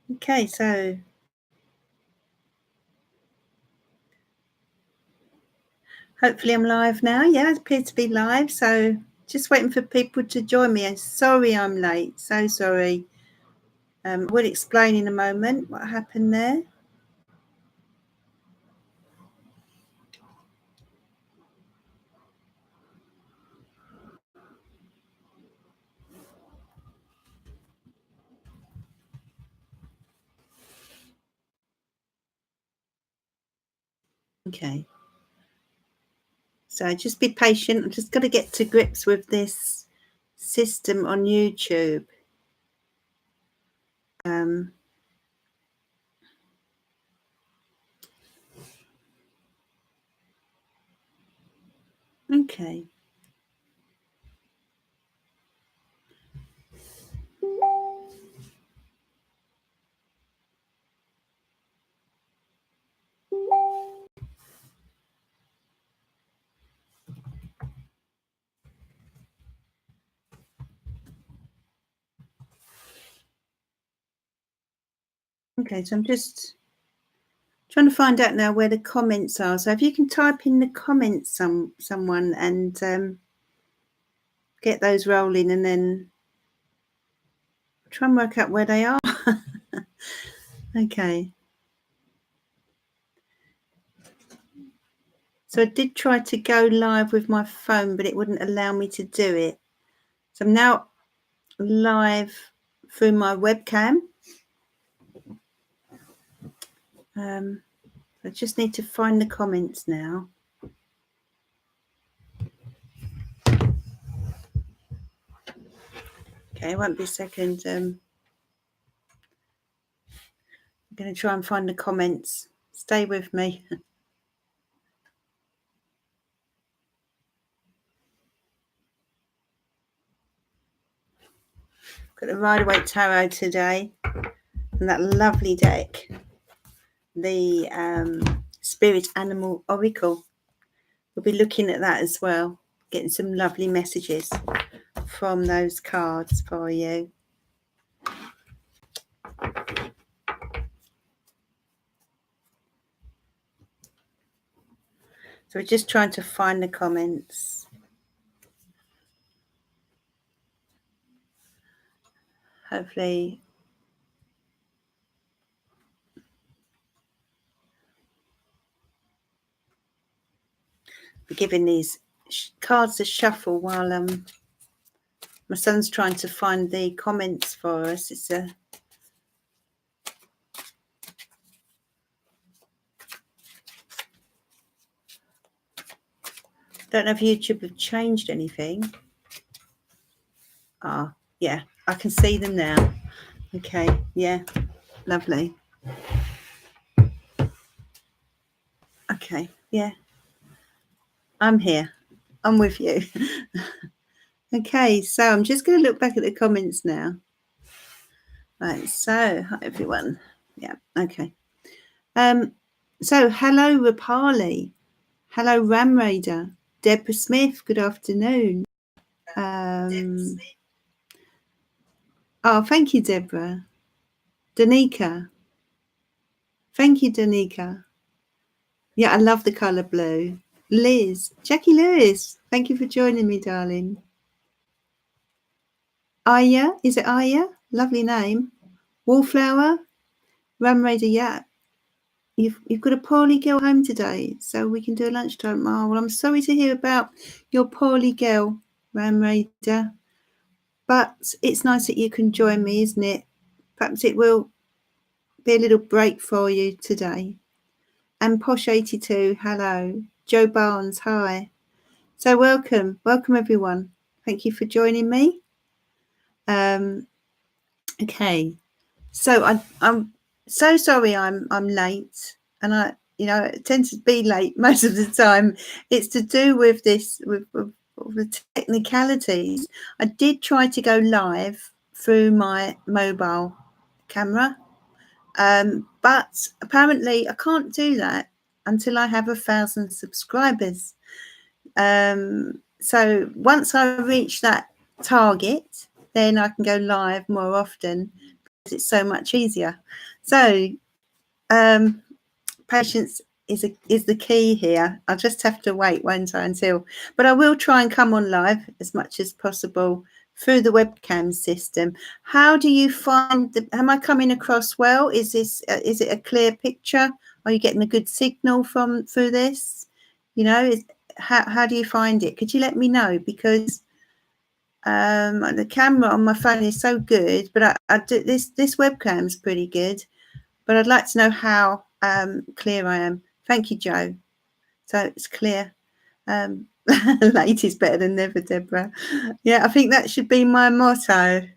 Okay, so hopefully I'm live now. Yeah, it appears to be live. So just waiting for people to join me. And sorry I'm late. So sorry. I will explain in a moment what happened there. Okay. So just be patient. I'm just going to get to grips with this system on YouTube. Okay. Okay, so I'm just trying to find out now where the comments are. So if you can type in the comments, someone, and get those rolling, and then try and work out where they are. Okay. So I did try to go live with my phone, but it wouldn't allow me to do it. So I'm now live through my webcam. I just need to find the comments now. Okay, it won't be a second. I'm going to try and find the comments. Stay with me. Got the Rider-Waite Tarot today, and that lovely deck, the Spirit Animal Oracle. We'll be looking at that as well, getting some lovely messages from those cards for you. So we're just trying to find the comments. Hopefully we're giving these cards a shuffle while my son's trying to find the comments for us. It's a don't know if YouTube have changed anything. Yeah, I can see them now. Okay, yeah, lovely. Okay, yeah, I'm here. I'm with you. Okay, so I'm just going to look back at the comments now. Right, so hi everyone. Yeah, okay. So hello Rapali. Hello Ram Raider. Deborah Smith, good afternoon. Oh, thank you, Deborah. Danica. Thank you, Danica. Yeah, I love the colour blue. Liz. Jackie Lewis. Thank you for joining me, darling. Aya. Is it Aya? Lovely name. Wallflower. Ram Raider. Yeah. You've got a poorly girl home today, so we can do a lunchtime. Oh, well, I'm sorry to hear about your poorly girl, Ram Raider. But it's nice that you can join me, isn't it? Perhaps it will be a little break for you today. And Posh82, hello. Joe Barnes, hi. So welcome everyone. Thank you for joining me. Okay, so I'm so sorry I'm late, and I tend to be late most of the time. It's to do with this with the technicalities. I did try to go live through my mobile camera, but apparently I can't do that until I have 1,000 subscribers. So once I reach that target, then I can go live more often. it's so much easier. So patience is the key here. I'll just have to wait, won't I, but I will try and come on live as much as possible through the webcam system. How do you find am I coming across well? Is it a clear picture? Are you getting a good signal through this? You know, how do you find it? Could you let me know? Because the camera on my phone is so good, but I do this webcam's pretty good, but I'd like to know how clear I am. Thank you, Joe. So it's clear. Late is better than never, Deborah. Yeah, I think that should be my motto,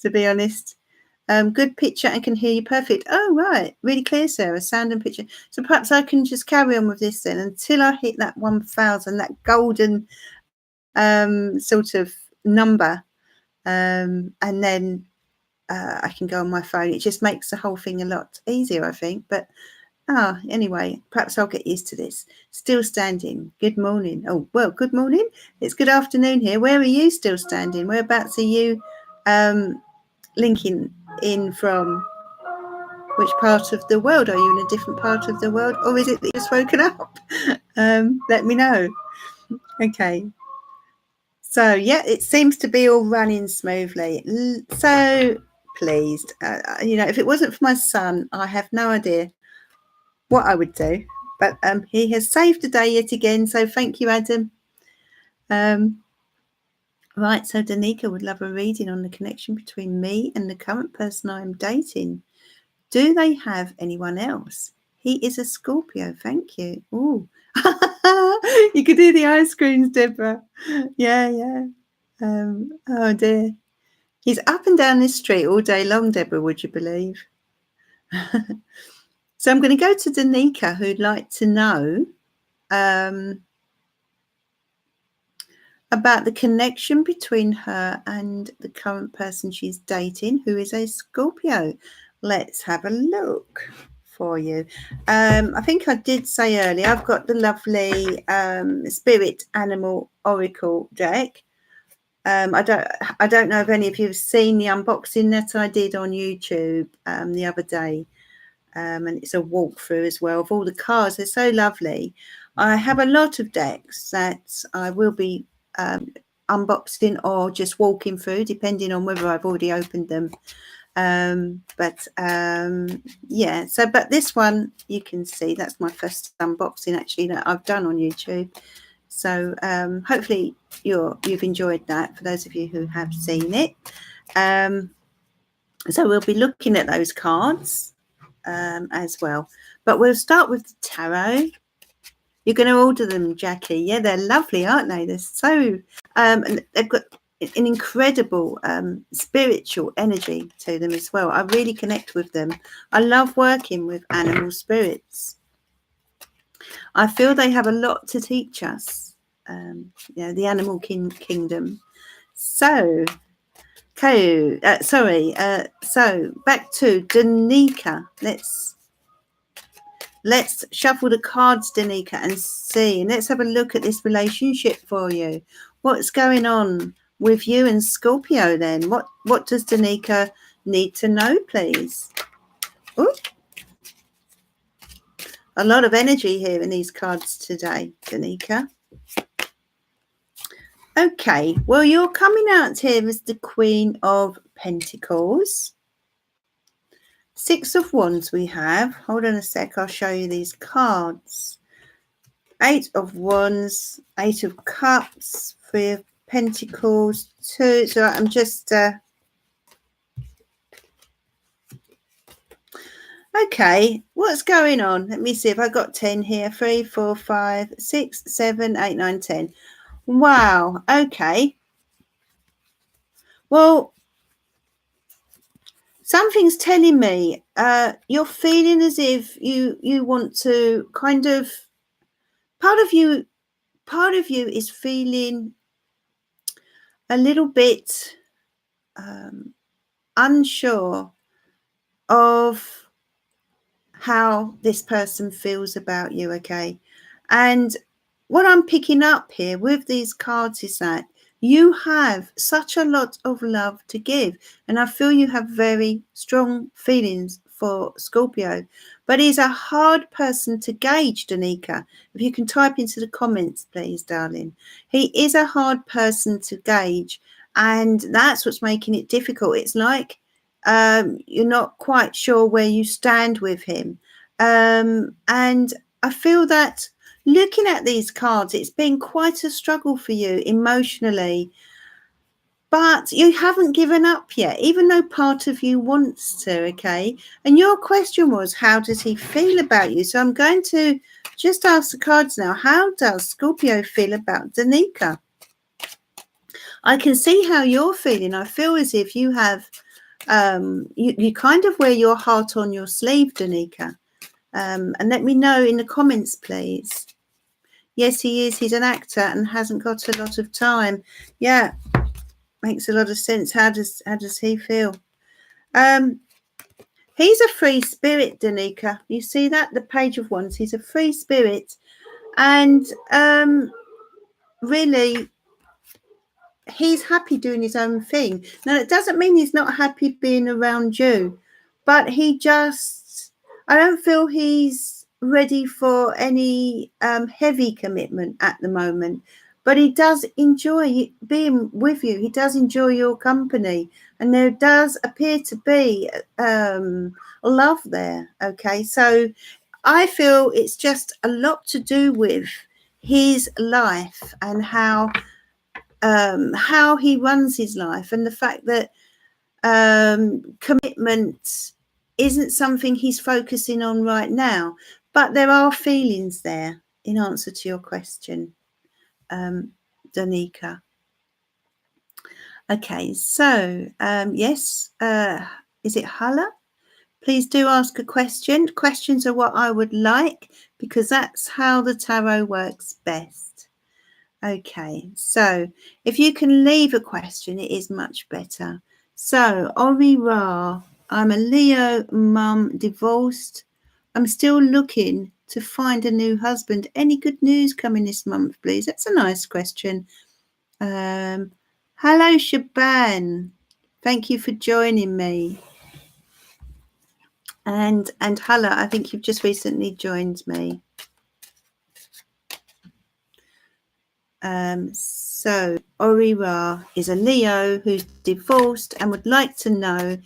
to be honest. Good picture and can hear you perfect. Oh, right. Really clear, Sarah. Sound and picture. So perhaps I can just carry on with this then until I hit that 1,000, that golden sort of number. And then I can go on my phone. It just makes the whole thing a lot easier, I think. But anyway, perhaps I'll get used to this. Still standing. Good morning. Oh, well, good morning. It's good afternoon here. Where are you still standing? Whereabouts are you linking in from? Which part of the world? Are you in a different part of the world? Or is it that you've just woken up? Let me know. Okay. So, yeah, it seems to be all running smoothly. So pleased. If it wasn't for my son, I have no idea what I would do, but he has saved the day yet again, so thank you, Adam. Right, so Danica would love a reading on the connection between me and the current person I am dating. Do they have anyone else? He is a Scorpio. Thank you. Ooh. You could hear the ice creams, Deborah. Yeah. Oh dear. He's up and down this street all day long, Deborah, would you believe? So I'm going to go to Danica, who'd like to know about the connection between her and the current person she's dating, who is a Scorpio. Let's have a look for you. I think I did say earlier, I've got the lovely Spirit Animal Oracle deck. I don't know if any of you have seen the unboxing that I did on YouTube the other day. And it's a walkthrough as well of all the cards. They're so lovely. I have a lot of decks that I will be unboxing or just walking through, depending on whether I've already opened them. But this one, you can see that's my first unboxing actually that I've done on YouTube. So hopefully you've enjoyed that, for those of you who have seen it. So we'll be looking at those cards as well. But we'll start with the tarot. You're going to order them, Jackie. Yeah, they're lovely, aren't they? They're so and they've got an incredible spiritual energy to them as well. I really connect with them. I love working with animal spirits. I feel they have a lot to teach us. The animal kingdom. So back to Danica. Let's shuffle the cards, Danica, and see. And let's have a look at this relationship for you. What's going on with you and Scorpio then? What does Danica need to know, please? Ooh. A lot of energy here in these cards today, Danica. Okay, well, you're coming out here as the Queen of Pentacles. 6 of Wands we have. Hold on a sec, I'll show you these cards. 8 of Wands, 8 of Cups, 3 of Pentacles, 2. So I'm just... Okay, what's going on? Let me see if I got 10 here. 3, 4, 5, 6, 7, 8, 9, 10. Wow, okay. Well, something's telling me you're feeling as if you want to kind of... Part of you is feeling a little bit unsure of how this person feels about you, okay? And what I'm picking up here with these cards is that You have such a lot of love to give, and I feel you have very strong feelings for Scorpio. But he's a hard person to gauge, Danica. If you can type into the comments, please, darling. He is a hard person to gauge, and that's what's making it difficult. It's like you're not quite sure where you stand with him. And I feel that looking at these cards, it's been quite a struggle for you emotionally, but you haven't given up yet, even though part of you wants to, okay? And your question was, how does he feel about you? So I'm going to just ask the cards now. How does Scorpio feel about Danica? I can see how you're feeling. I feel as if you have, you kind of wear your heart on your sleeve, Danica. And let me know in the comments, please. Yes, he is. He's an actor and hasn't got a lot of time. Yeah, makes a lot of sense. How does he feel? He's a free spirit, Danica. You see that? The Page of Wands. He's a free spirit. And really, he's happy doing his own thing. Now, it doesn't mean he's not happy being around you, but he just, I don't feel he's ready for any heavy commitment at the moment, but he does enjoy being with you. He does enjoy your company, and there does appear to be love there. Okay, so I feel it's just a lot to do with his life and how he runs his life, and the fact that commitment isn't something he's focusing on right now, but there are feelings there in answer to your question, Danica. Okay, so yes, is it Hala? Please do ask a question. Questions are what I would like, because that's how the tarot works best. Okay, so if you can leave a question, it is much better. So, Ori Ra, I'm a Leo mum, divorced. I'm still looking to find a new husband. Any good news coming this month, please? That's a nice question. Hello, Shaban. Thank you for joining me. And Hala, I think you've just recently joined me. So Ori Ra is a Leo who's divorced and would like to know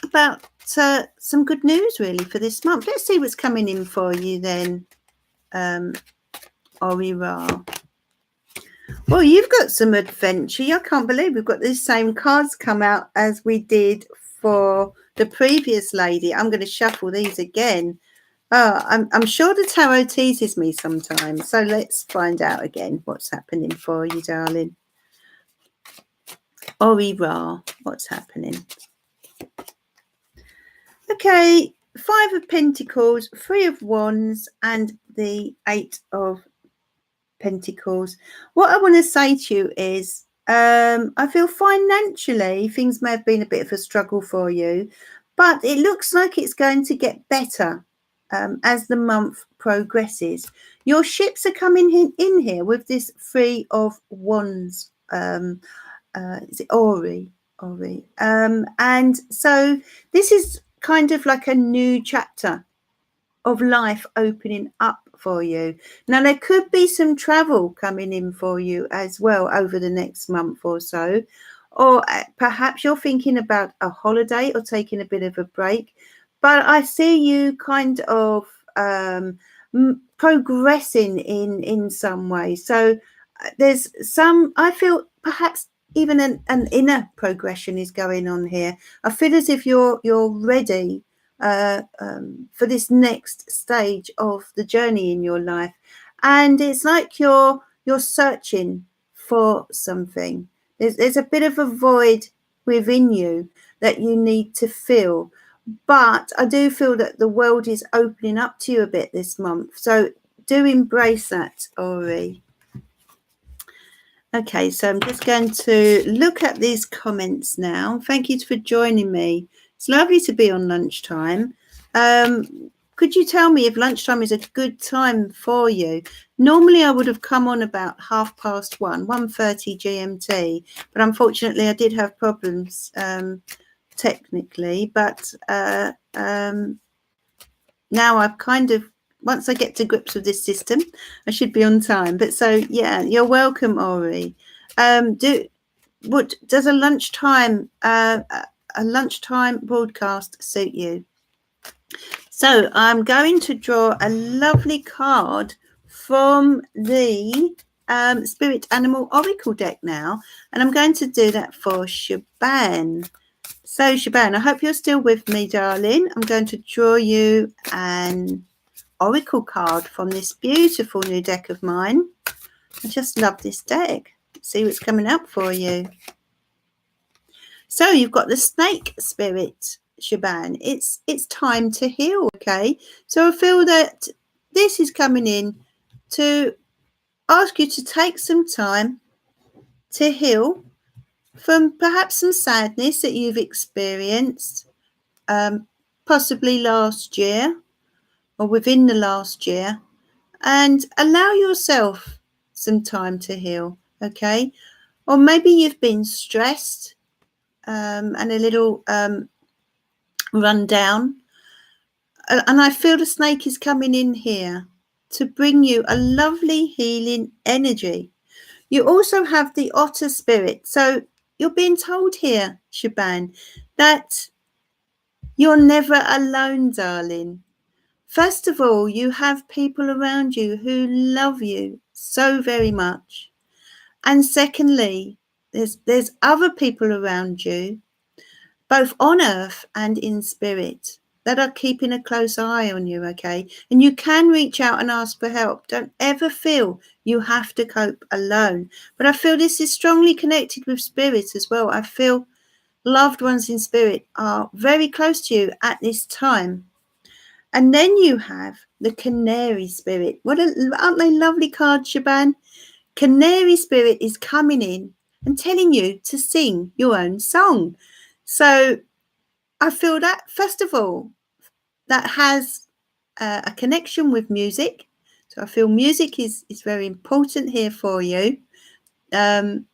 about some good news really for this month. Let's see what's coming in for you then, Ori Ra. Well, you've got some adventure. I can't believe we've got the same cards come out as we did for the previous lady. I'm going to shuffle these again. Oh, I'm sure the tarot teases me sometimes. So let's find out again what's happening for you, darling. Ori Ra, what's happening? Okay, 5 of Pentacles, 3 of Wands, and the 8 of Pentacles. What I want to say to you is I feel financially things may have been a bit of a struggle for you, but it looks like it's going to get better as the month progresses. Your ships are coming in here with this 3 of Wands. Is it Ori? And so this is kind of like a new chapter of life opening up for you. Now, there could be some travel coming in for you as well over the next month or so, or perhaps you're thinking about a holiday or taking a bit of a break, but I see you kind of progressing in some way. So there's some, I feel perhaps even an inner progression is going on here. I feel as if you're ready for this next stage of the journey in your life, and it's like you're searching for something. There's a bit of a void within you that you need to fill, but I do feel that the world is opening up to you a bit this month, so do embrace that, Ori. Okay, so I'm just going to look at these comments now. Thank you for joining me. It's lovely to be on lunchtime. could you tell me if lunchtime is a good time for you? Normally I would have come on about 1:30 GMT, but unfortunately I did have problems technically, but now I've kind of, once I get to grips with this system, I should be on time. But so, yeah, you're welcome, Ori. Does a lunchtime broadcast suit you? So I'm going to draw a lovely card from the Spirit Animal Oracle deck now, and I'm going to do that for Shaban. So Shaban, I hope you're still with me, darling. I'm going to draw you an oracle card from this beautiful new deck of mine. I just love this deck. Let's see what's coming up for you. So you've got the snake spirit, Shaban. It's time to heal, okay? So I feel that this is coming in to ask you to take some time to heal from perhaps some sadness that you've experienced, possibly last year or within the last year, and allow yourself some time to heal, okay? Or maybe you've been stressed and a little run down, and I feel the snake is coming in here to bring you a lovely healing energy. You also have the otter spirit, so you're being told here, Shaban, that you're never alone, darling. First of all, you have people around you who love you so very much. And secondly, there's other people around you, both on earth and in spirit, that are keeping a close eye on you, okay? And you can reach out and ask for help. Don't ever feel you have to cope alone. But I feel this is strongly connected with spirit as well. I feel loved ones in spirit are very close to you at this time. And then you have the canary spirit. Aren't they lovely cards, Shaban? Canary spirit is coming in and telling you to sing your own song. So I feel that, first of all, that has a connection with music. So I feel music is very important here for you in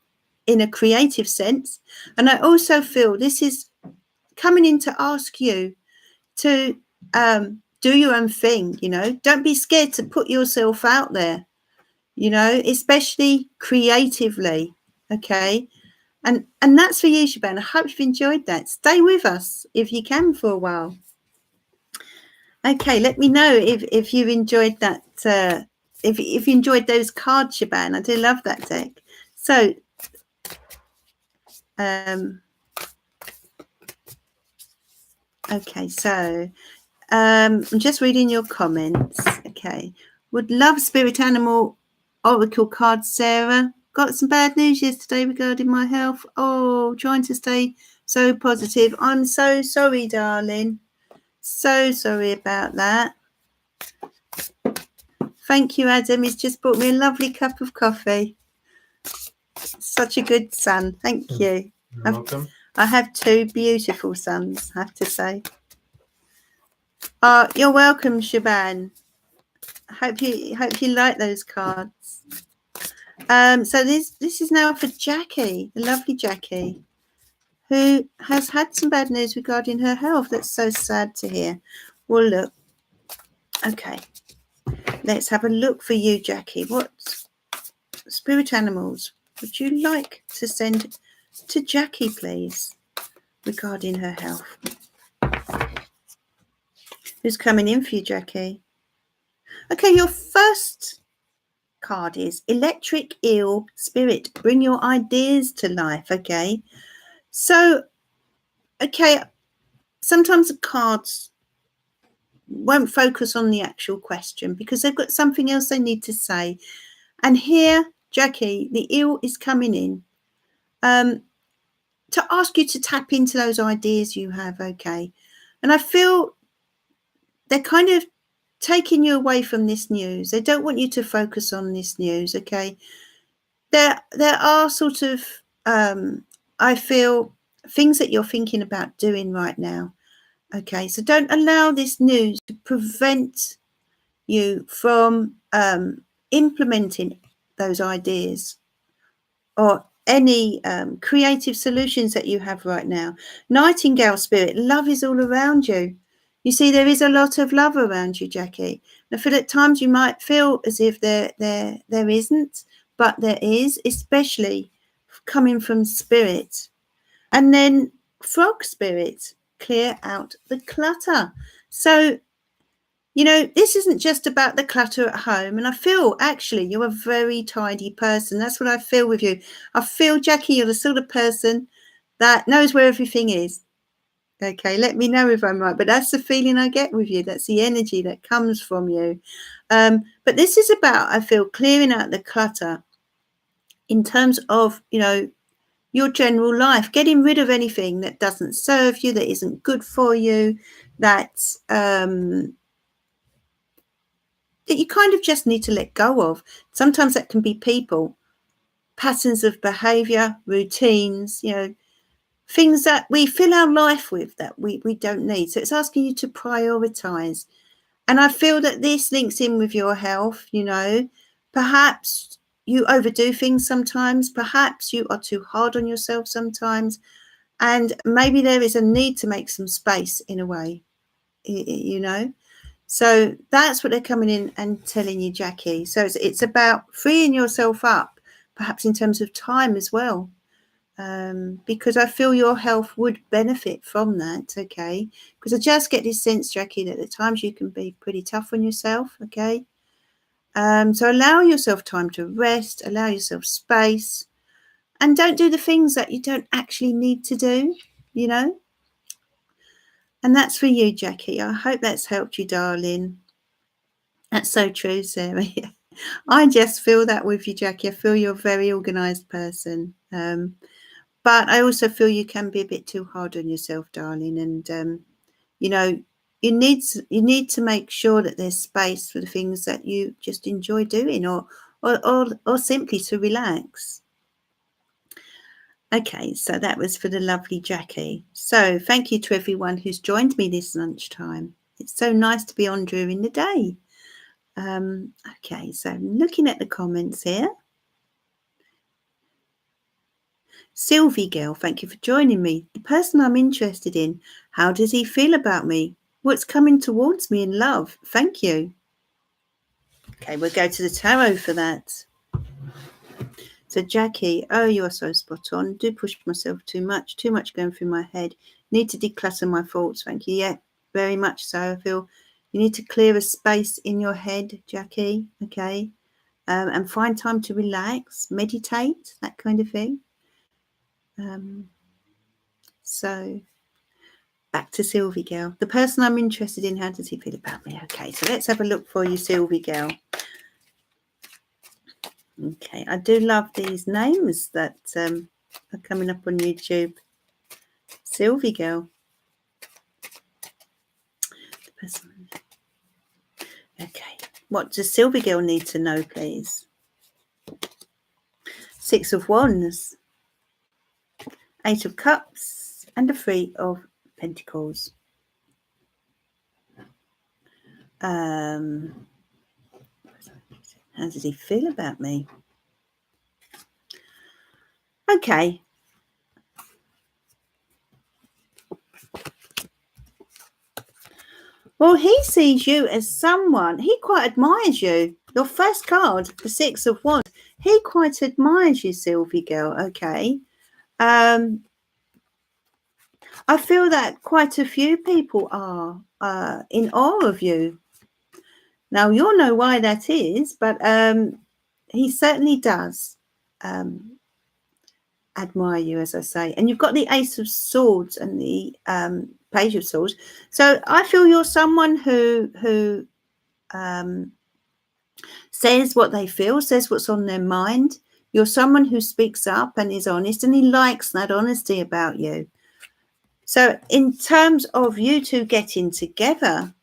a creative sense. And I also feel this is coming in to ask you to do your own thing, you know. Don't be scared to put yourself out there, you know, especially creatively, okay? And that's for you, Shaban. I hope you've enjoyed that. Stay with us if you can for a while. Okay, let me know if you've enjoyed that, if you enjoyed those cards, Shaban. I do love that deck. So, okay, so I'm just reading your comments. Okay, would love Spirit Animal Oracle cards, Sarah. Got some bad news yesterday regarding my health. Oh, trying to stay so positive. I'm so sorry, darling. So sorry about that. Thank you, Adam. He's just brought me a lovely cup of coffee. Such a good son. Thank you. You're welcome. I have two beautiful sons, I have to say. You're welcome, Shaban. Hope you like those cards. So this is now for Jackie, the lovely Jackie, who has had some bad news regarding her health. That's so sad to hear. Well, look. Okay. Let's have a look for you, Jackie. What spirit animals would you like to send to Jackie, please, regarding her health? Who's coming in for you, Jackie? Okay, your first card is Electric Eel Spirit. Bring your ideas to life, okay? So, okay, sometimes the cards won't focus on the actual question because they've got something else they need to say. And here, Jackie, the eel is coming in to ask you to tap into those ideas you have, okay? And I feel they're kind of taking you away from this news. They don't want you to focus on this news, okay? There are sort of, I feel, things that you're thinking about doing right now. Okay, so don't allow this news to prevent you from implementing those ideas or any creative solutions that you have right now. Nightingale spirit, love is all around you. You see, there is a lot of love around you, Jackie. I feel at times you might feel as if there isn't, but there is, especially coming from spirit. And then frog spirit, clear out the clutter. So, you know, this isn't just about the clutter at home. And I feel actually you're a very tidy person. That's what I feel with you. I feel, Jackie, you're the sort of person that knows where everything is. Okay, let me know if I'm right. But that's the feeling I get with you. That's the energy that comes from you. But this is about, I feel, clearing out the clutter in terms of, you know, your general life, getting rid of anything that doesn't serve you, that isn't good for you, that that you kind of just need to let go of. Sometimes that can be people, patterns of behavior, routines, you know, things that we fill our life with that we don't need. So it's asking you to prioritize. And I feel that this links in with your health, you know. Perhaps you overdo things sometimes. Perhaps you are too hard on yourself sometimes. And maybe there is a need to make some space in a way, you know. So that's what they're coming in and telling you, Jackie. So it's about freeing yourself up, perhaps in terms of time as well, because I feel your health would benefit from that, okay? Because I just get this sense, Jackie, that at times you can be pretty tough on yourself, okay? So allow yourself time to rest, allow yourself space, and don't do the things that you don't actually need to do, you know? And that's for you, Jackie. I hope that's helped you, darling. That's so true, Sarah. I just feel that with you, Jackie. I feel you're a very organised person. But I also feel you can be a bit too hard on yourself, darling. And, you know, you need to make sure that there's space for the things that you just enjoy doing or simply to relax. Okay, so that was for the lovely Jackie. So thank you to everyone who's joined me this lunchtime. It's so nice to be on during the day. Okay, so looking at the comments here. Sylvie Girl, thank you for joining me. The person I'm interested in, how does he feel about me? What's coming towards me in love? Thank you. Okay, we'll go to the tarot for that. So Jackie, oh, you are so spot on. Do push myself too much going through my head. Need to declutter my thoughts. Thank you. Yeah, very much so. I feel you need to clear a space in your head, Jackie. Okay. And find time to relax, meditate, that kind of thing. So back to Sylvie Girl. The person I'm interested in, how does he feel about me? Okay, so let's have a look for you, Sylvie Girl. Okay, I do love these names that are coming up on YouTube. Sylvie Girl. Okay, what does Sylvie Girl need to know, please? Six of Wands, Eight of Cups, and a Three of Pentacles. How does he feel about me? Okay. Well, he sees you as someone, he quite admires you. Your first card, the Six of Wands, he quite admires you, Sylvie Girl, okay? I feel that quite a few people are in awe of you. Now, you'll know why that is, but he certainly does admire you, as I say. And you've got the Ace of Swords and the Page of Swords. So I feel you're someone who says what they feel, says what's on their mind. You're someone who speaks up and is honest, and he likes that honesty about you. So in terms of you two getting together,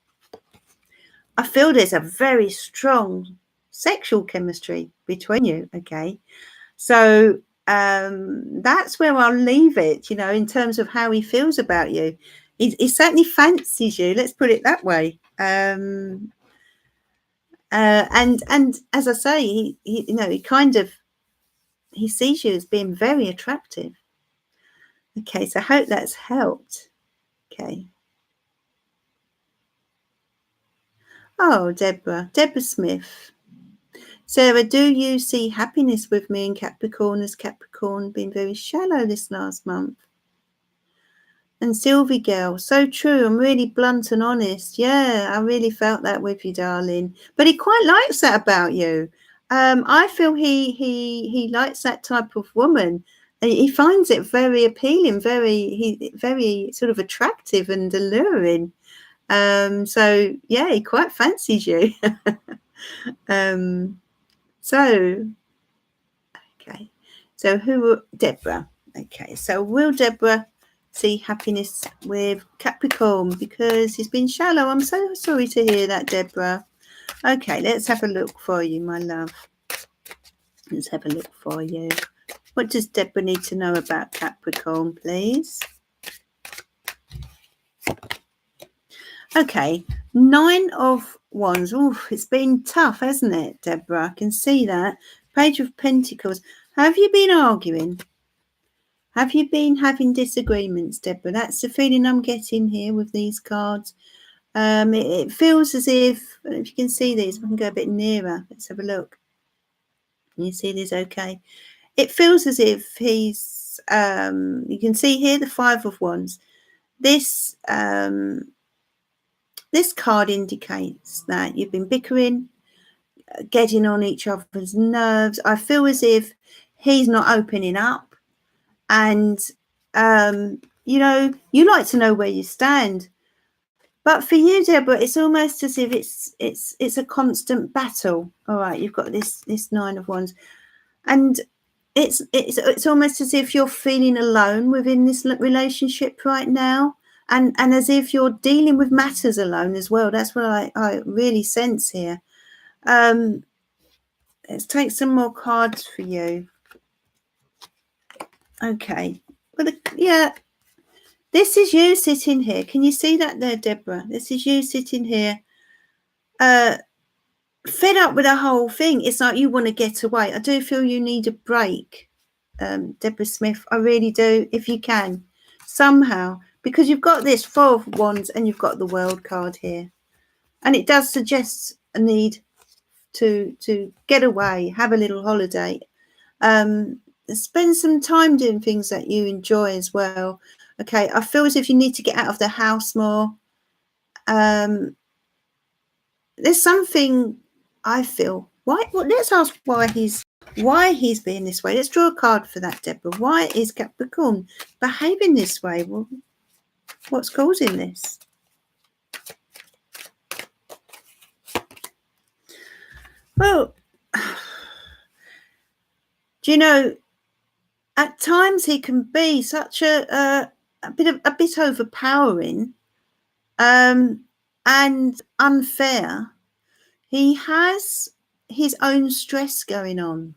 I feel there's a very strong sexual chemistry between you, okay? So that's where I'll leave it, you know, in terms of how he feels about you. he certainly fancies you. Let's put it that way. And as I say, he you know, he sees you as being very attractive. Okay, so I hope that's helped. Okay. Oh, Deborah Smith. Sarah, do you see happiness with me in Capricorn, as Capricorn been very shallow this last month? And Sylvie girl, so true. I'm really blunt and honest. Yeah, I really felt that with you, darling. But he quite likes that about you. I feel he likes that type of woman. He finds it very appealing, very sort of attractive and alluring. So yeah, he quite fancies you. So okay. So Deborah? Okay, so will Deborah see happiness with Capricorn because he's been shallow? I'm so sorry to hear that, Deborah. Okay, let's have a look for you, my love. Let's have a look for you. What does Deborah need to know about Capricorn, please? Okay, 9 of Wands. Oh, it's been tough, hasn't it, Deborah? I can see that. Page of Pentacles. Have you been arguing? Have you been having disagreements, Deborah? That's the feeling I'm getting here with these cards. It feels as if, I don't know if you can see these, I can go a bit nearer. Let's have a look. Can you see this okay? It feels as if he's, you can see here the 5 of Wands. This card indicates that you've been bickering, getting on each other's nerves. I feel as if he's not opening up, and you know, you like to know where you stand. But for you, Deborah, it's almost as if it's a constant battle. All right, you've got this 9 of Wands, and it's almost as if you're feeling alone within this relationship right now, and as if you're dealing with matters alone as well. That's what I really sense here. Let's take some more cards for you. Okay. Well, yeah, this is you sitting here. Can you see that there, Deborah? This is you sitting here, fed up with the whole thing. It's like you want to get away. I do feel you need a break, Deborah Smith. I really do, if you can, somehow, because you've got this 4 of Wands and you've got the World card here. And it does suggest a need to get away, have a little holiday, spend some time doing things that you enjoy as well. Okay, I feel as if you need to get out of the house more. There's something I feel. Why? Well, let's ask why he's being this way. Let's draw a card for that, Deborah. Why is Capricorn behaving this way? Well, what's causing this? Well, do you know, at times he can be such a bit overpowering, and unfair. He has his own stress going on,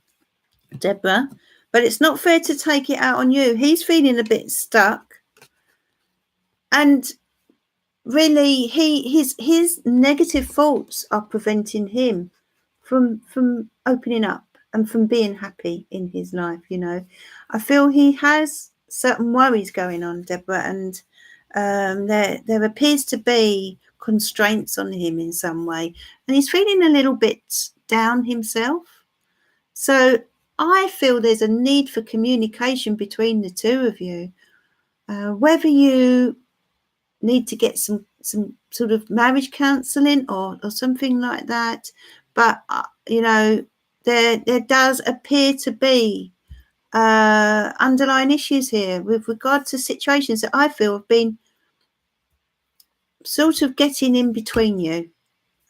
Deborah, but it's not fair to take it out on you. He's feeling a bit stuck, and really his negative thoughts are preventing him from opening up and from being happy in his life. You know, I feel he has certain worries going on, Deborah, and there appears to be constraints on him in some way, and he's feeling a little bit down himself. So I feel there's a need for communication between the two of you, whether you need to get some sort of marriage counselling or something like that. But you know, there does appear to be underlying issues here with regard to situations that I feel have been sort of getting in between you.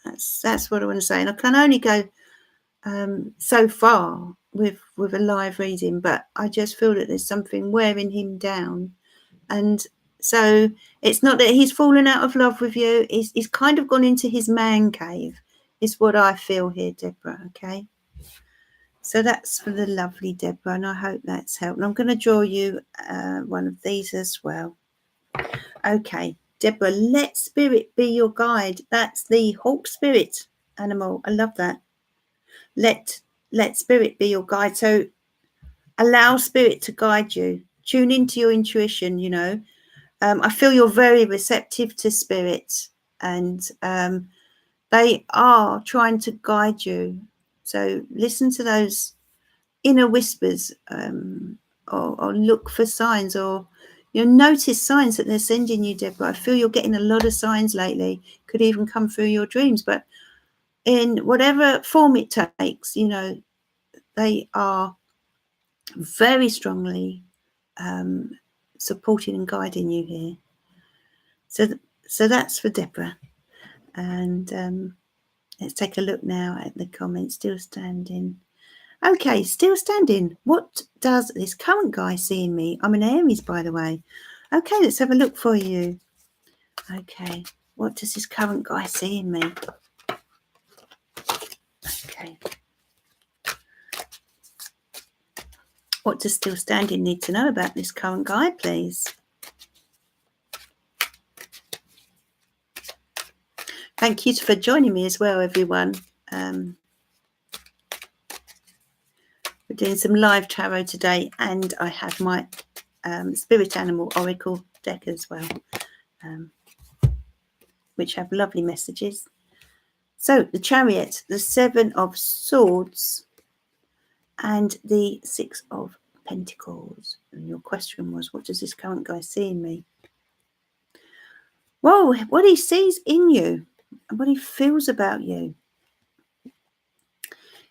That's what I want to say, and I can only go so far with a live reading, but I just feel that there's something wearing him down. And so it's not that he's fallen out of love with you. He's kind of gone into his man cave, is what I feel here, Deborah. Okay. So that's for the lovely Deborah, and I hope that's helped. And I'm going to draw you one of these as well. Okay. Deborah, let spirit be your guide. That's the hawk spirit animal. I love that. Let spirit be your guide. So allow spirit to guide you. Tune into your intuition, you know. I feel you're very receptive to spirit, and they are trying to guide you. So listen to those inner whispers, or look for signs, or notice signs that they're sending you, Deborah. I feel you're getting a lot of signs lately. Could even come through your dreams, but in whatever form it takes, they are very strongly supporting and guiding you here. So that's for Deborah. And let's take a look now at the comments. Still standing. Okay, still standing. What does this current guy see in me? I'm an Aries, by the way. Okay, let's have a look for you. Okay, what does this current guy see in me? Okay. What does still standing need to know about this current guy, please? Thank you for joining me as well, everyone. We're doing some live tarot today, and I have my Spirit Animal Oracle deck as well, which have lovely messages. So the Chariot, the Seven of Swords, and the Six of Pentacles. And your question was, what does this current guy see in me? Well, what he sees in you and what he feels about you.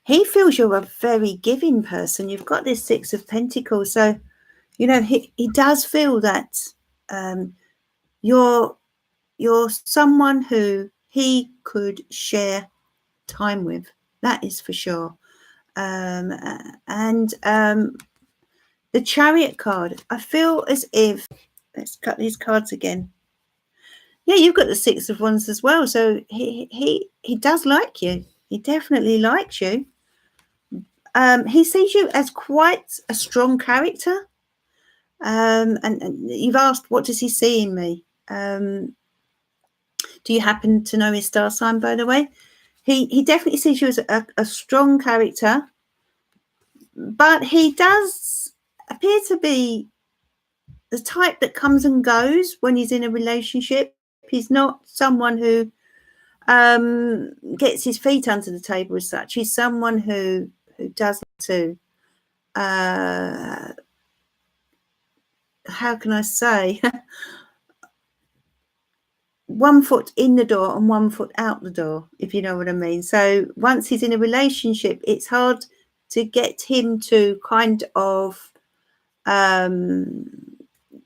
He feels you're a very giving person. You've got this Six of Pentacles. So, he does feel that you're someone who he could share time with. That is for sure. And the Chariot card, I feel as if, let's cut these cards again. Yeah, you've got the Six of Wands as well. So he does like you. He definitely likes you. He sees you as quite a strong character. And you've asked, what does he see in me? Do you happen to know his star sign, by the way? He definitely sees you as a strong character, but he does appear to be the type that comes and goes when he's in a relationship. He's not someone who gets his feet under the table as such. He's someone who does to how can I say, one foot in the door and one foot out the door, if you know what I mean. So once he's in a relationship, it's hard to get him to kind of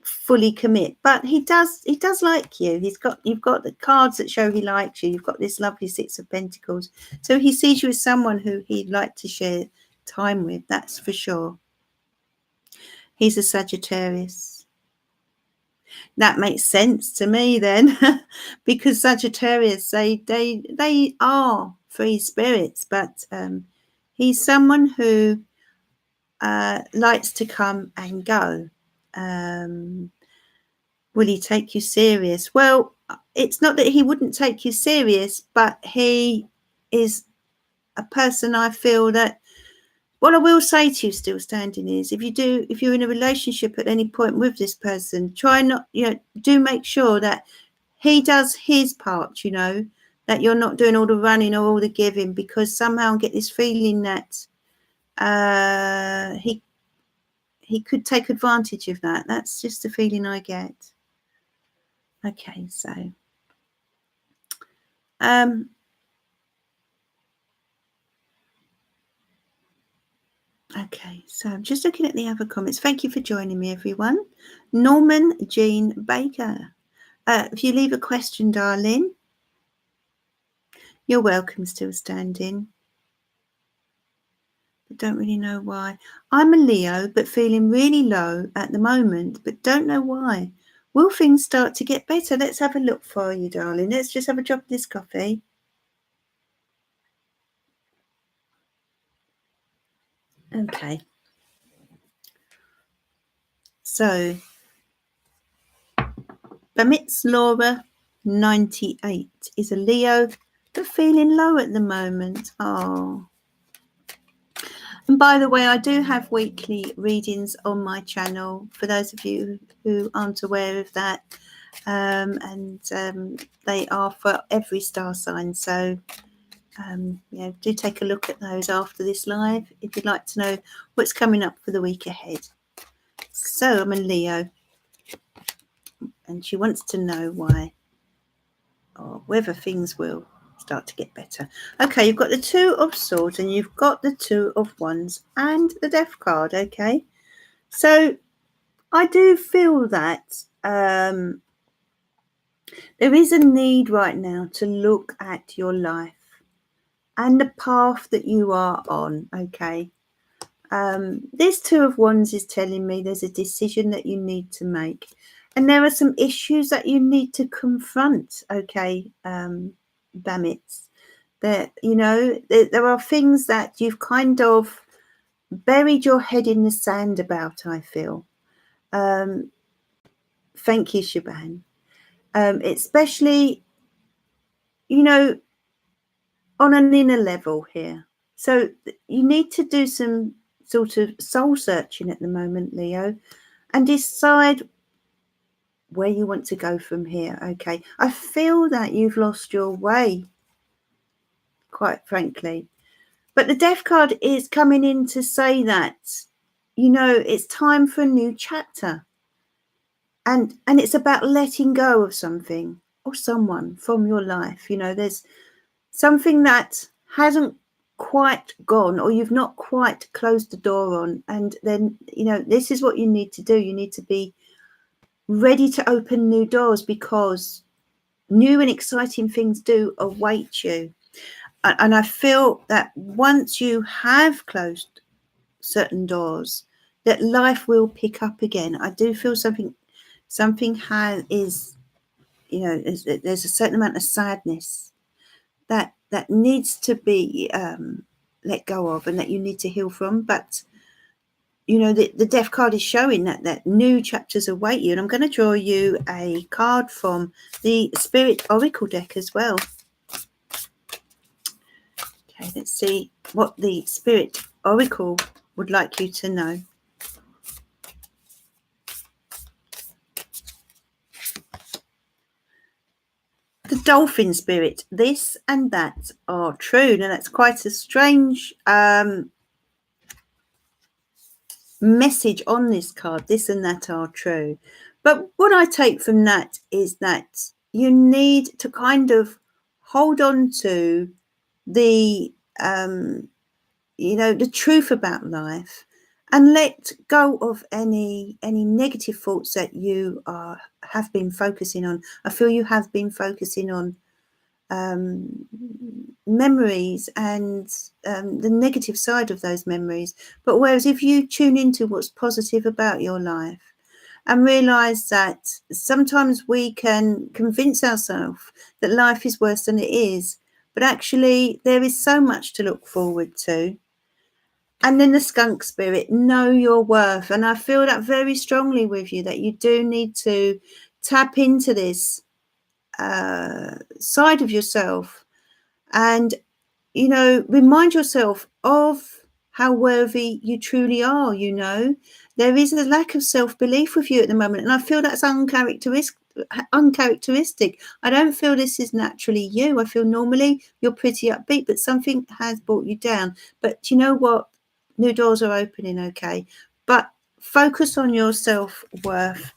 fully commit, but he does like you. You've got the cards that show he likes you. You've got this lovely Six of Pentacles. So he sees you as someone who he'd like to share time with, that's for sure. He's a Sagittarius. That makes sense to me then, because Sagittarius, they are free spirits, but he's someone who likes to come and go. Will he take you serious? Well, it's not that he wouldn't take you serious, but he is a person, I feel that, what I will say to you still standing is, if you're in a relationship at any point with this person, try not, do make sure that he does his part, that you're not doing all the running or all the giving, because somehow I get this feeling that he could take advantage of that. That's just the feeling I get. Okay, so okay, so I'm just looking at the other comments. Thank you for joining me, everyone. Norman Jean Baker. If you leave a question, darling, you're welcome. Still standing. But don't really know why. I'm a Leo, but feeling really low at the moment, but don't know why. Will things start to get better? Let's have a look for you, darling. Let's just have a drop of this coffee. Okay. So Bamitz Laura 98 is a Leo, but feeling low at the moment. Oh. And by the way, I do have weekly readings on my channel for those of you who aren't aware of that. They are for every star sign. So, do take a look at those after this live if you'd like to know what's coming up for the week ahead. So I'm a Leo, and she wants to know why or whether things will start to get better. Okay, you've got the Two of Swords and you've got the Two of Wands and the Death card. Okay, so I do feel that there is a need right now to look at your life and the path that you are on. Okay, this Two of Wands is telling me there's a decision that you need to make, and there are some issues that you need to confront. Okay, Bamitz, that there are things that you've kind of buried your head in the sand about. I feel. Thank you, Shaban. Especially, on an inner level here. So you need to do some sort of soul searching at the moment, Leo, and decide where you want to go from here. Okay, I feel that you've lost your way, quite frankly, but the Death card is coming in to say that it's time for a new chapter, and it's about letting go of something or someone from your life. There's something that hasn't quite gone, or you've not quite closed the door on, and then this is what you need to do. You need to be ready to open new doors, because new and exciting things do await you. And I feel that once you have closed certain doors, that life will pick up again. I do feel something there's a certain amount of sadness that needs to be let go of, and that you need to heal from. But the Death card is showing that new chapters await you. And I'm going to draw you a card from the Spirit Oracle deck as well. Okay, let's see what the Spirit Oracle would like you to know. The Dolphin Spirit. This and that are true. Now, that's quite a strange message on this card. This and that are true. But what I take from that is that you need to kind of hold on to the the truth about life, and let go of any negative thoughts that you have been focusing on. I feel you have been focusing on memories and the negative side of those memories. But whereas if you tune into what's positive about your life and realize that sometimes we can convince ourselves that life is worse than it is, but actually there is so much to look forward to. And then the Skunk Spirit, know your worth. And I feel that very strongly with you, that you do need to tap into this side of yourself and, remind yourself of how worthy you truly are. There is a lack of self-belief with you at the moment. And I feel that's uncharacteristic. I don't feel this is naturally you. I feel normally you're pretty upbeat, but something has brought you down. But you know what? New doors are opening, okay? But focus on your self-worth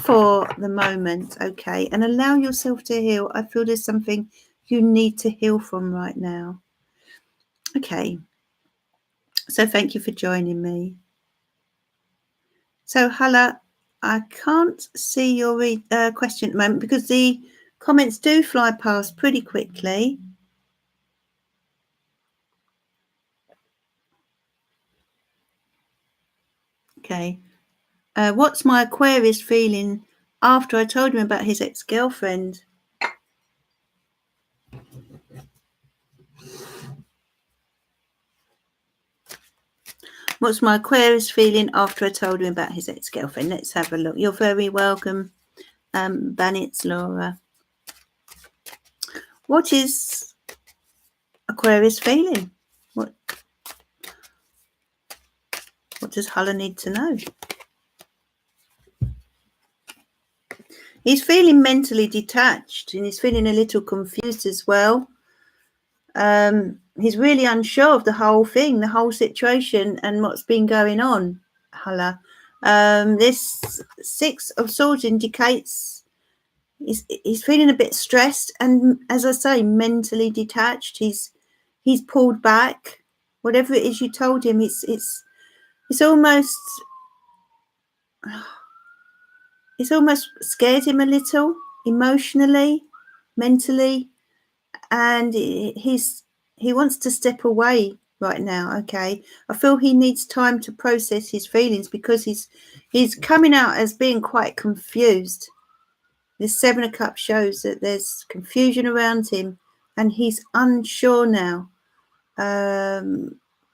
for the moment, okay? And allow yourself to heal. I feel there's something you need to heal from right now. Okay. So thank you for joining me. So, Hala, I can't see your question at the moment because the comments do fly past pretty quickly. Okay. What's my Aquarius feeling after I told him about his ex-girlfriend? What's my Aquarius feeling after I told him about his ex-girlfriend? Let's have a look. You're very welcome, Banitz Laura. What is Aquarius feeling? What does Huller need to know? He's feeling mentally detached and he's feeling a little confused as well. He's really unsure of the whole thing, the whole situation and what's been going on, Huller. This Six of Swords indicates he's feeling a bit stressed and, as I say, mentally detached. He's pulled back. Whatever it is you told him, it's almost scared him a little, emotionally, mentally, and he wants to step away right now. Okay, I feel he needs time to process his feelings because he's coming out as being quite confused. This Seven of Cups shows that there's confusion around him and he's unsure now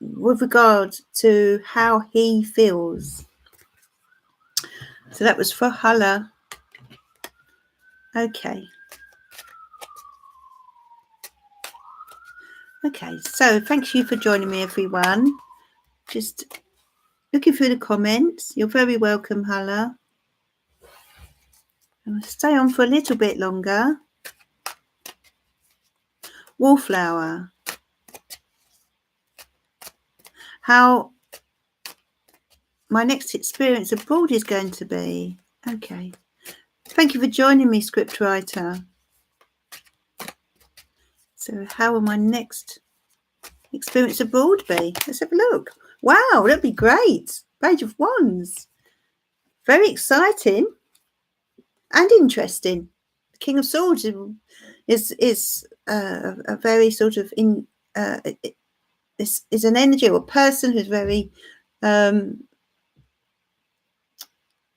with regard to how he feels. So that was for Huller. Okay, so thank you for joining me, everyone. Just looking through the comments. You're very welcome, Huller. I'll stay on for a little bit longer. Wallflower. How my next experience abroad is going to be. Okay. Thank you for joining me, scriptwriter. So how will my next experience abroad be? Let's have a look. Wow, that'd be great. Page of Wands. Very exciting and interesting. The King of Swords is a very sort of is an energy or a person who's very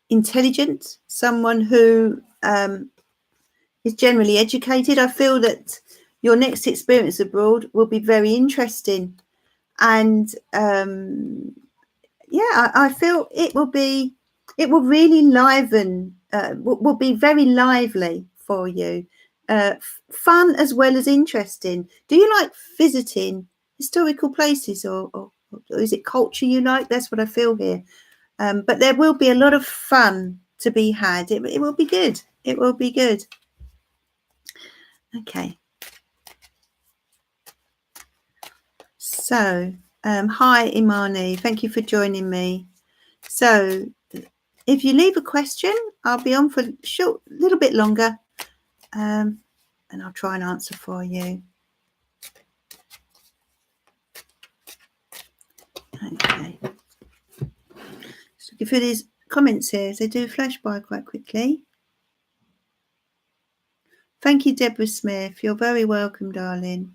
intelligent, someone who is generally educated. I feel that your next experience abroad will be very interesting, and yeah, I feel it will really liven, will be very lively for you, fun as well as interesting. Do you like visiting historical places, or is it culture you like? That's what I feel here. But there will be a lot of fun to be had. It will be good. It will be good. Okay. So, hi, Imani. Thank you for joining me. So, if you leave a question, I'll be on for a little bit longer, and I'll try and answer for you. Okay. So looking through these comments here, they do flash by quite quickly. Thank you, Deborah Smith. You're very welcome, darling.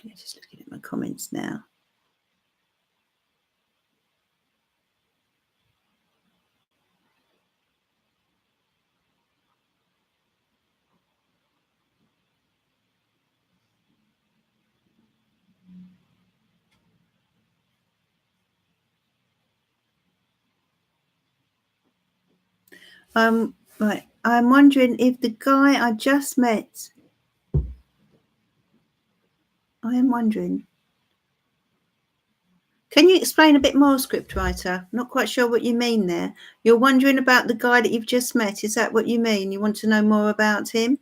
Yeah, just looking at my comments now. Right. I'm wondering if the guy I just met. I am wondering. Can you explain a bit more, scriptwriter? Not quite sure what you mean there. You're wondering about the guy that you've just met. Is that what you mean? You want to know more about him?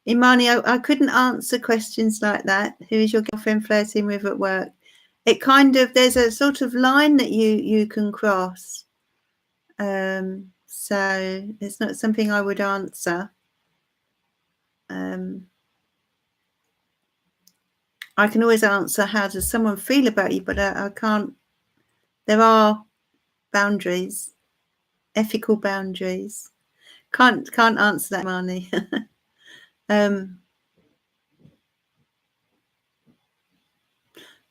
Imani, I couldn't answer questions like that. Who is your girlfriend flirting with at work? It kind of, there's a sort of line that you can cross. So it's not something I would answer. I can always answer, how does someone feel about you? But I can't. There are boundaries, ethical boundaries. Can't answer that, Marnie.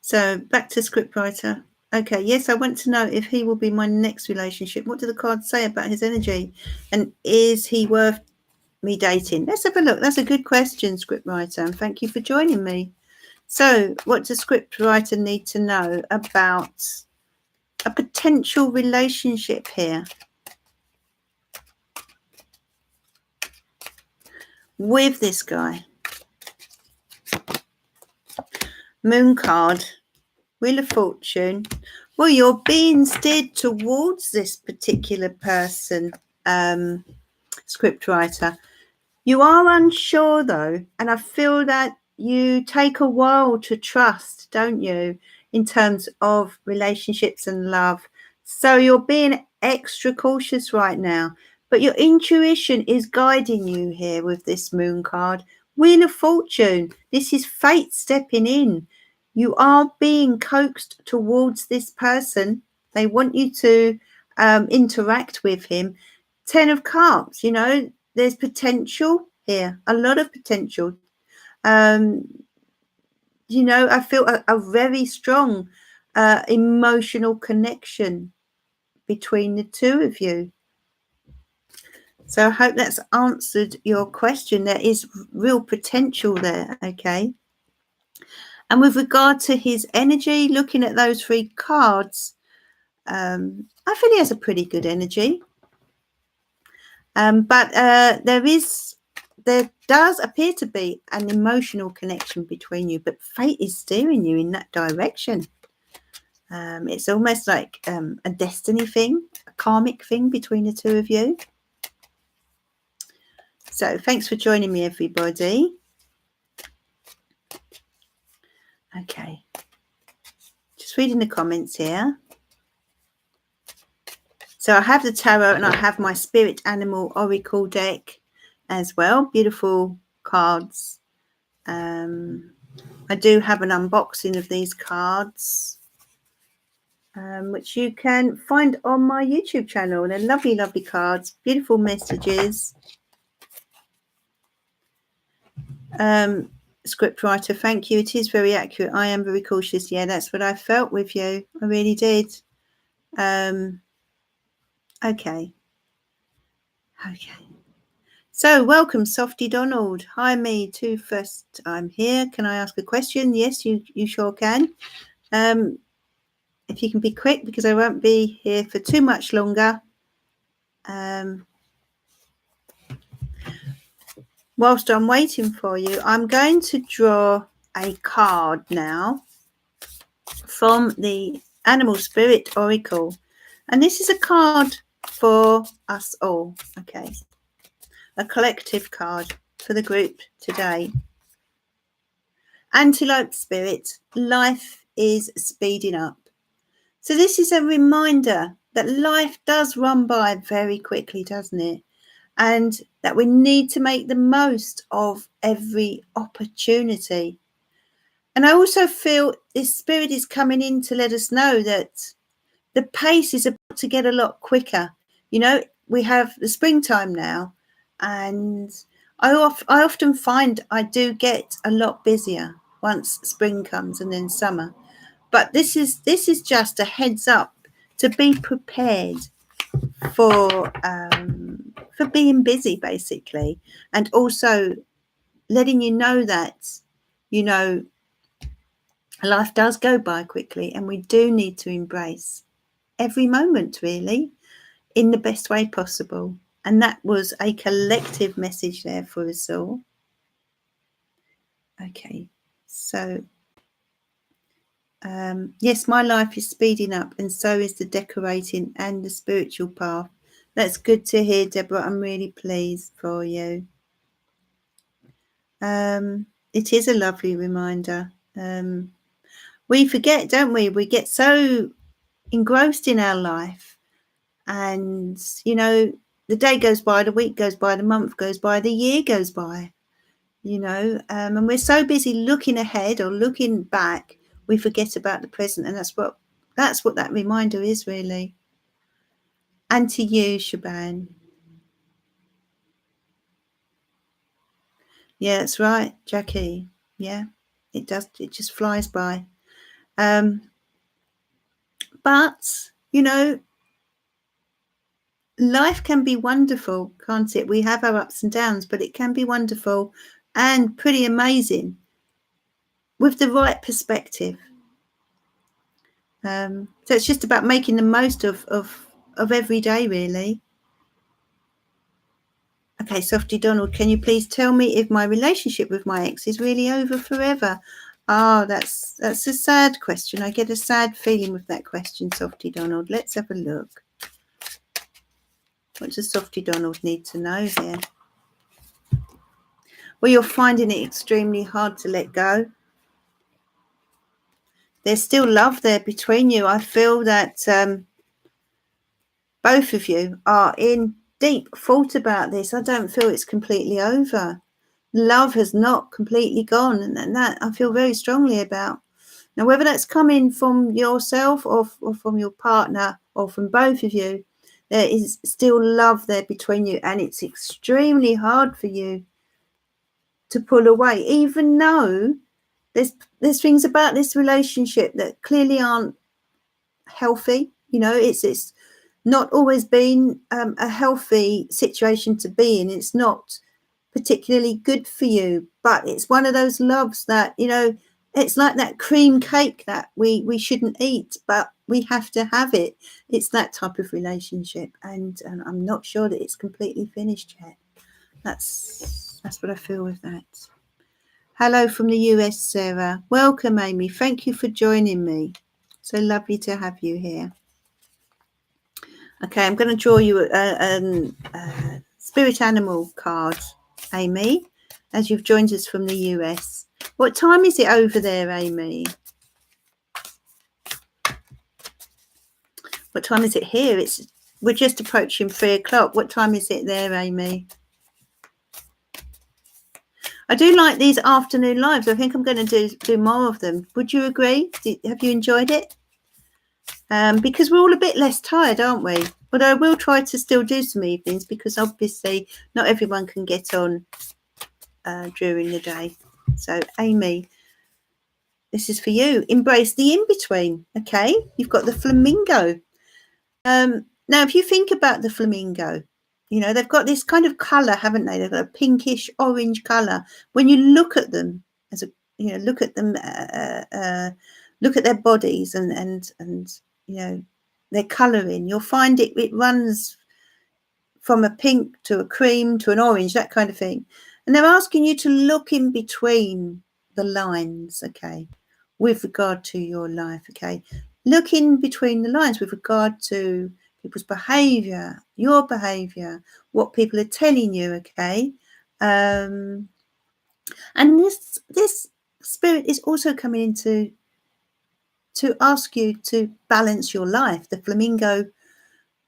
So back to scriptwriter. Okay, yes, I want to know if he will be my next relationship. What do the cards say about his energy? And is he worth me dating? Let's have a look. That's a good question, scriptwriter, and thank you for joining me. So, what does scriptwriter need to know about a potential relationship here with this guy? Moon card, Wheel of Fortune. Well, you're being steered towards this particular person, scriptwriter. You are unsure though, and I feel that you take a while to trust, don't you, in terms of relationships and love. So you're being extra cautious right now, but your intuition is guiding you here with this moon card. Wheel of Fortune. This is fate stepping in. You are being coaxed towards this person. They want you to interact with him. 10 of Cups, you know, there's potential here, a lot of potential. You know, I feel a very strong emotional connection between the two of you. So I hope that's answered your question. There is real potential there, okay? And with regard to his energy, looking at those 3 cards, I feel he has a pretty good energy. But there does appear to be an emotional connection between you, but fate is steering you in that direction. It's almost like a destiny thing, a karmic thing between the two of you. So thanks for joining me, everybody. Okay. Just reading the comments here. So I have the tarot and I have my spirit animal oracle deck as well. Beautiful cards. I do have an unboxing of these cards, which you can find on my YouTube channel. They're lovely, lovely cards, beautiful messages. Scriptwriter, thank you. It is very accurate. I am very cautious. Yeah, that's what I felt with you. I really did. Okay. So welcome, Softy Donald. Hi, me too. First I'm here. Can I ask a question? Yes, you sure can. If you can be quick, because I won't be here for too much longer. Whilst I'm waiting for you, I'm going to draw a card now from the Animal Spirit Oracle. And this is a card for us all, okay? A collective card for the group today. Antelope Spirit, life is speeding up. So this is a reminder that life does run by very quickly, doesn't it? And that we need to make the most of every opportunity. And I also feel this spirit is coming in to let us know that the pace is about to get a lot quicker. You know, we have the springtime now, and I often find I do get a lot busier once spring comes and then summer. But this is just a heads up to be prepared for being busy, basically, and also letting you know that, you know, life does go by quickly, and we do need to embrace every moment, really, in the best way possible. And that was a collective message there for us all. Okay, so yes, my life is speeding up, and so is the decorating and the spiritual path. That's good to hear, Deborah. I'm really pleased for you. It is a lovely reminder. We forget, don't we? We get so engrossed in our life, and, you know, the day goes by, the week goes by, the month goes by, the year goes by, you know, and we're so busy looking ahead or looking back, we forget about the present. And that's what that reminder is, really. And to you, Shaban. Yeah, that's right, Jackie. Yeah, it does. It just flies by. But, life can be wonderful, can't it? We have our ups and downs, but it can be wonderful and pretty amazing with the right perspective. So it's just about making the most of every day, really. Okay, Softy Donald, can you please tell me if my relationship with my ex is really over forever? Oh, that's a sad question. I get a sad feeling with that question, Softy Donald. Let's have a look. What does Softy Donald need to know here? Well, you're finding it extremely hard to let go. There's still love there between you. I feel that both of you are in deep thought about this. I don't feel it's completely over. Love has not completely gone, and that I feel very strongly about. Now, whether that's coming from yourself or from your partner or from both of you, there is still love there between you, and it's extremely hard for you to pull away, even though there's things about this relationship that clearly aren't healthy. It's not always been a healthy situation to be in. It's not particularly good for you, but it's one of those loves that, it's like that cream cake that we shouldn't eat, but we have to have it. It's that type of relationship, and I'm not sure that it's completely finished yet. That's what I feel with that. Hello from the US, Sarah. Welcome, Amy. Thank you for joining me. So lovely to have you here. Okay, I'm going to draw you a spirit animal card, Amy, as you've joined us from the US. What time is it over there, Amy? What time is it here? We're just approaching 3 o'clock. What time is it there, Amy? I do like these afternoon lives. I think I'm going to do more of them. Would you agree? Have you enjoyed it? Because we're all a bit less tired, aren't we? But I will try to still do some evenings, because obviously not everyone can get on during the day. So, Amy, this is for you. Embrace the in-between. Okay, you've got the flamingo. Now, if you think about the flamingo, they've got this kind of colour, haven't they? They've got a pinkish orange colour. When you look at them, look at them, look at their bodies and their colouring, you'll find it runs from a pink to a cream to an orange, that kind of thing. And they're asking you to look in between the lines, okay, with regard to your life, okay? Look in between the lines with regard to people's behaviour, your behaviour, what people are telling you, okay? And this spirit is also coming in to ask you to balance your life. The flamingo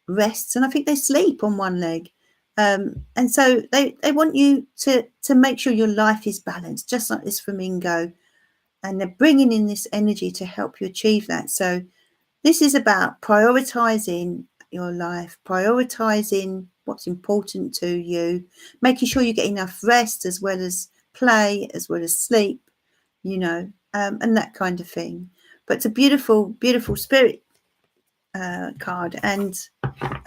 rests, and I think they sleep on one leg. And so they want you to make sure your life is balanced, just like this flamingo. And they're bringing in this energy to help you achieve that. So this is about prioritizing your life, prioritizing what's important to you, making sure you get enough rest as well as play, as well as sleep, and that kind of thing. But it's a beautiful, beautiful spirit card, and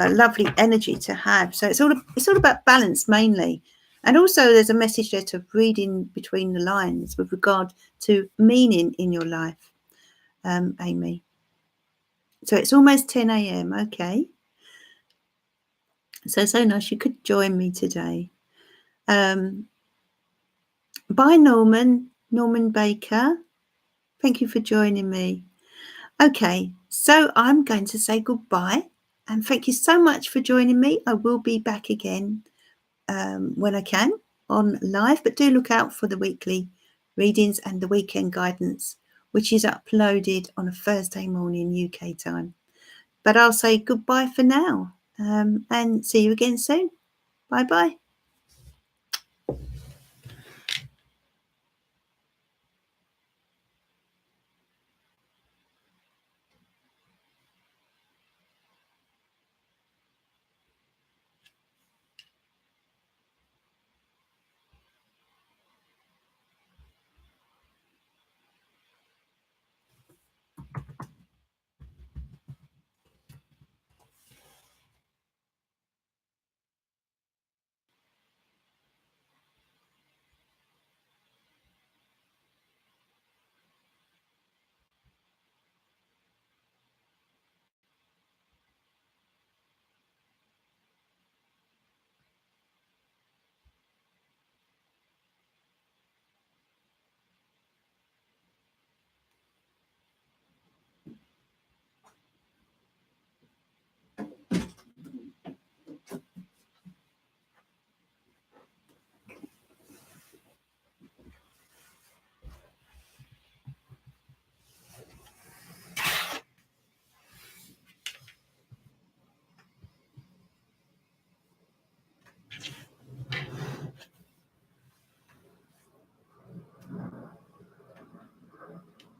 a lovely energy to have. So it's all about balance mainly. And also there's a message there to reading between the lines with regard to meaning in your life, Amy. So it's almost 10 a.m. Okay. So nice you could join me today. Bye, Norman Baker. Thank you for joining me. Okay, so I'm going to say goodbye, and thank you so much for joining me. I will be back again when I can on live, but do look out for the weekly readings and the weekend guidance, which is uploaded on a Thursday morning UK time. But I'll say goodbye for now, and see you again soon. Bye bye.